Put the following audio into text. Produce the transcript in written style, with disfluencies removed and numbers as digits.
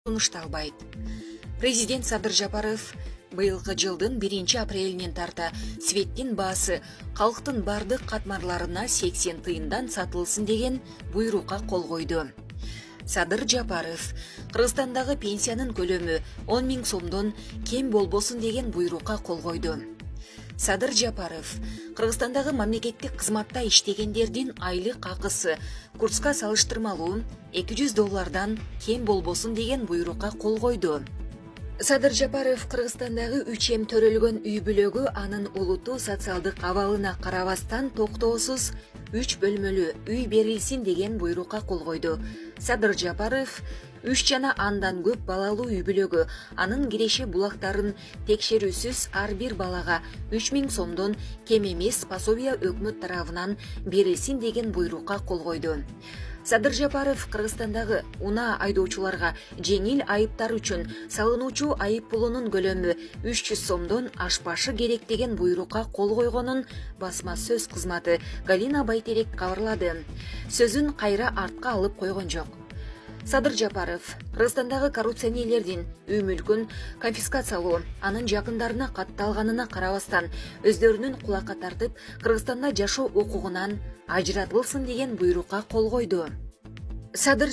сунушталбайт. Президент Садыр Жапаров быйылкы жылдын 1-апрелинен тарта светтин баасы калктын бардык катмарларына 80 тыйындан сатылсын деген буйрукка кол койду. Садыр Жапаров Кыргызстандагы пенсиянын көлөмү 10 000 сомдон кем болбосун деген буйрукка кол койду. Садыр Жапаров Кыргызстандагы мамлекеттик кызматта иштегендердин айлык акысы курска салыштырмалуу $200 кем болбосун деген буйрукка кол койду. Садыр Жапаров Кыргызстандагы 3 төрөлгөн үй бүлөгү анын улуттуу социалдык абалына карабастан токтоосуз 3 бөлмөлүү үй берилсин деген буйрукка кол койду. Садыр Жапаров 3 жана андан көп балалуу үй бүлөгү анын киреше булактарын текшерүүсүз ар бир балага 3000 сомдон кем эмес пособия өкмөт тарабынан берилсин деген буйрукка кол койду. Садыр Жапаров Кыргызстандагы унаа айдоочуларга жеңил айыптар үчүн салынуучу айып пулунун көлөмү 300 сомдон ашпашы керек деген буйрукка кол койгонун басма сөз кызматы Галина Байтерек кабарлады. Сөзүн кайра артка алып койгон жок. Садыр Жапаров Кыргызстандагы коррупционерлердин үй мүлкүн конфискациялоо анын жакындарына катталганына карабастан өздөрүнүн кулакка тартып Кыргызстанда жашоо укугунан ажыратылсын деген буйрукка кол койду. Садыр